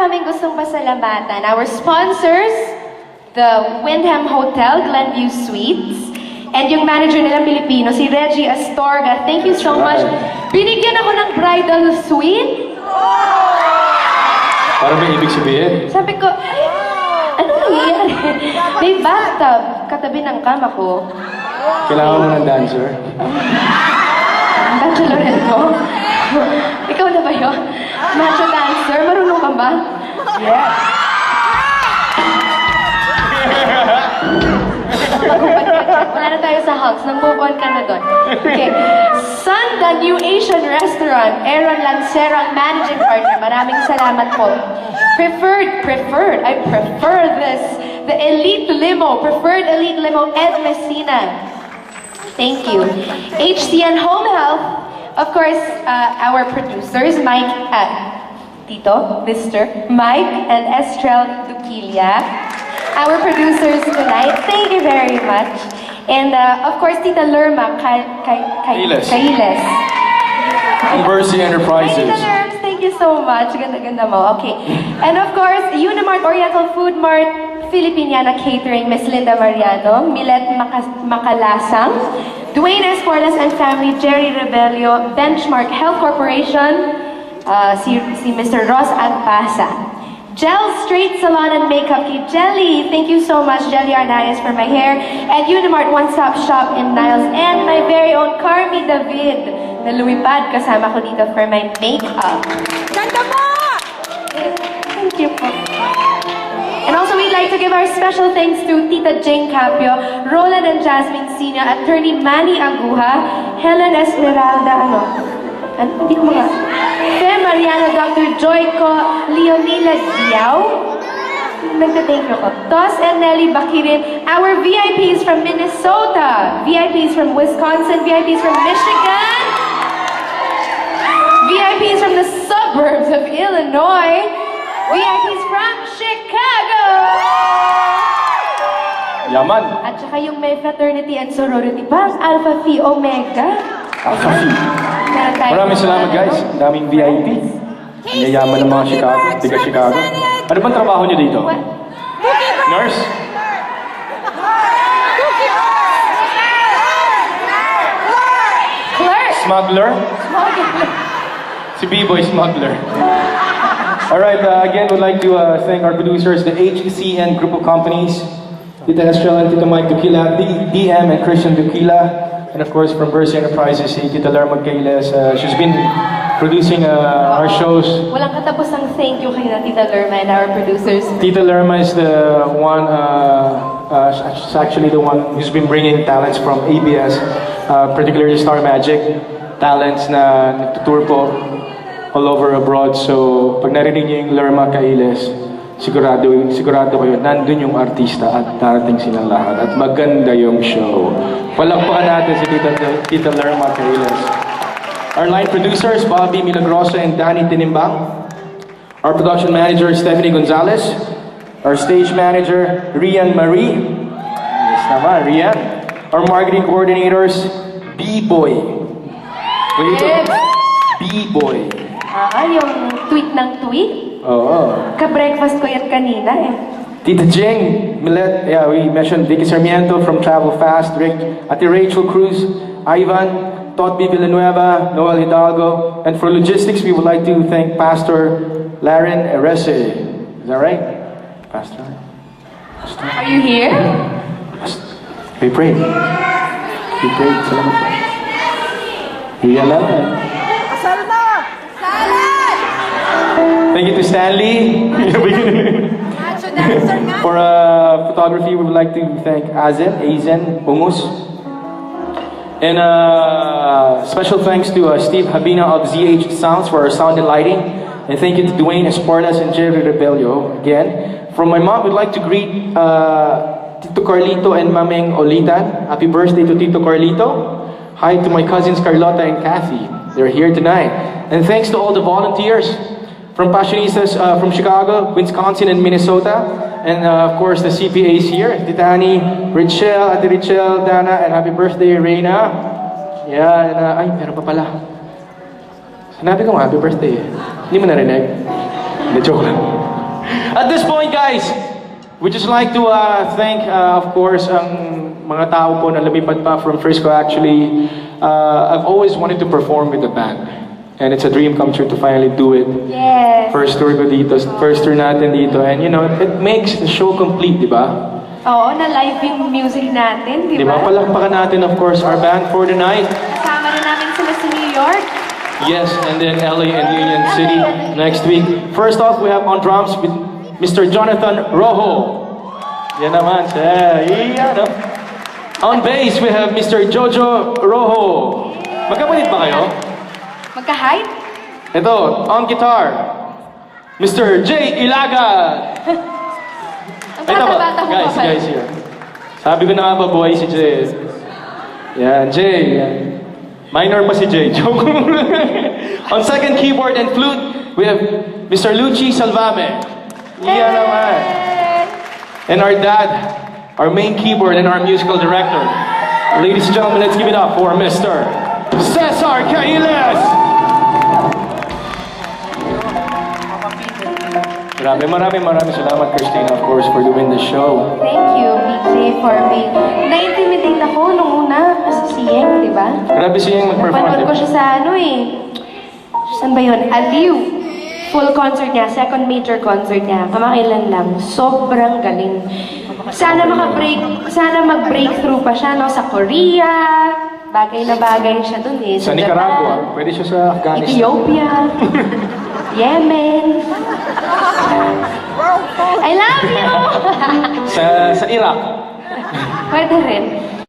kaming gustong pasalamatan. Our sponsors, the Wyndham Hotel, Glenview Suites, and yung manager nilang Pilipino, si Reggie Astorga. Thank you so much. Binigyan ako ng bridal suite. Para may ibig sabihin. Sabi ko, ay, ano nangyayari? May bathtub, katabi ng kama ko. Kailangan mo ng dancer. Bachelorette ko? Ikaw na ba yun? Macho dancer? Marunong ka ba? Yes. Wala na tayo sa house. Nang-move on ka na doon. Okay. Sanda New Asian Restaurant. Aaron Lancero ang managing partner. Maraming salamat po. I prefer this. The Elite Limo. Preferred Elite Limo, Ed Messina. Thank you. HCN Home Health. Of course, our producers, Mike, Tito, Mr. Mike and Estrel Duquilia. Our producers tonight, thank you very much. And of course, Tita Lerma Kailes. Kailes. From Mercy Hi, Enterprises. Tita Lerms, thank you so much. Ganda-ganda mo. Okay. And of course, Unimart Oriental Food Mart, Filipiniana Catering, Miss Linda Mariano, Milet Makalasang, Dwayne Escorlas and family, Jerry Rebello, Benchmark Health Corporation, si Mr. Ross Agpasa. Gel Straight Salon and Makeup kay Jelly. Thank you so much, Jelly Arnaiz, for my hair. And Unimart One Stop Shop in Niles. And my very own Carmi David na lumipad kasama ko dito for my makeup. Ganda mo! Thank you po. And also, we'd like to give our special thanks to Tita Jane Capio, Roland and Jasmine Sina, Attorney Manny Aguja, Helen Esmeralda, hindi ko mga, Fe Mariana, Dr. Joyco, Leonila Diao, nagta-thank you ko, Tos and Nelly Bakirin, our VIPs from Minnesota, VIPs from Wisconsin, VIPs from Michigan, VIPs from the suburbs of Illinois, VIPs from Chicago! Yaman. At saka yung may fraternity and sorority pa, Alpha Phi Omega. Alpha Phi. Meron tayo Maraming salamat guys. Daming VIP. Ang yayaman ng mga Chicago, tiga Chicago. Ano bang trabaho niyo dito? What? Nurse? Clerk! Smuggler? Smuggler. Si B-Boy Smuggler. Alright, again, we'd like to thank our producers, the HCN Group of Companies, Tita Estrel and Tita Mike Duquila, DM and Christian Duquila, and of course from Mercy Enterprises, si Tita Lerma Kailes. She's been producing our shows. Walang katapusang thank you kay na Tita Lerma and our producers. Tita Lerma is the one, she's actually the one who's been bringing talents from ABS, particularly Star Magic, talents na nagtutour po all over abroad. So, pag narinig niyo yung Lerma Kailes, sigurado kayo, nandun yung artista at darating silang lahat. At maganda yung show. Palakpakan natin si Tita Lerma Kailes. Our line producers, Bobby Milagrosa and Danny Tinimbang. Our production manager, Stephanie Gonzalez. Our stage manager, Rian Marie. Yes naman, Rian. Our marketing coordinators, B-Boy. Yes. B-Boy. Yung tweet ng tweet. Oo. Ka-breakfast ko yan kanina eh. Tita Jing, Milet, yeah, we mentioned Vicky Sarmiento from Travel Fast, Ate Rachel Cruz, Ivan, Todd B. Villanueva, Noel Hidalgo, and for logistics, we would like to thank Pastor Laren Erese. Is that right? Pastor? Are you here? We prayed. We prayed. Salamat po. Hiya lang. Asal na! Salad! Thank you to Stanley. Macho dancer nga! For photography, we would like to thank Azen Ungus. And special thanks to Steve Habina of ZH Sounds for our sound and lighting. And thank you to Dwayne Esportas and Jerry Rebello again. From my mom, we'd like to greet Tito Carlito and Mameng Olitan. Happy birthday to Tito Carlito. Hi to my cousins Carlota and Kathy. They're here tonight. And thanks to all the volunteers from Passionistas from Chicago, Wisconsin, and Minnesota. And of course, the CPAs here, Titani, Richelle, Ate Richelle, Dana, and happy birthday, Reina. Yeah, and ay, meron pa pala. Sinabi ko nga, happy birthday. Hindi mo narinig? Hindi, joke lang. At this point, guys, we just like to thank, of course, ang mga tao po na lumipad pa from Frisco. Actually, I've always wanted to perform with the band. And it's a dream come true to finally do it. Yes. First tour ko dito, first tour natin dito. And you know, it makes the show complete, di ba? Oo, na live yung music natin, di Di ba? ba? Palakpakan natin, of course, our band for the night. Kasama na namin sila sa New York. Yes, and then LA and Union City next week. First off, we have on drums with Mr. Jonathan Rojo. Yan naman, siya. Iyan, no? On bass, we have Mr. Jojo Rojo. Magkapatid ba kayo? Magka-height? Ito, on guitar, Mr. J. Ilaga. Ang Ito ba, bata-bata ko guys, pa. guys here. Sabi ko na nga ba, buhay si Jay. Yan, Jay. Minor pa si Jay. Joke. On second keyboard and flute, we have Mr. Luchi Salvame. Yan naman. And our dad, our main keyboard and our musical director. Ladies and gentlemen, let's give it up for Mr. Cesar Cailes. Maraming salamat, Christina, of course, for doing the show. Thank you, PJ, for me. Na-intimidate ako nung una kasi si Yeng, di ba? Grabe siyang mag-perform. Napanood ko siya sa ano eh. Saan ba yun? Aliw. Full concert niya, second major concert niya. Kamakailan lang. Sobrang galing. Sana mag-breakthrough pa siya, no? Sa Korea. Bagay na bagay siya dun eh. Sa Japan, Nicaragua, pwede siya sa Afghanistan. Ethiopia. Yemen. I love you! Sa Iraq. Pwede rin.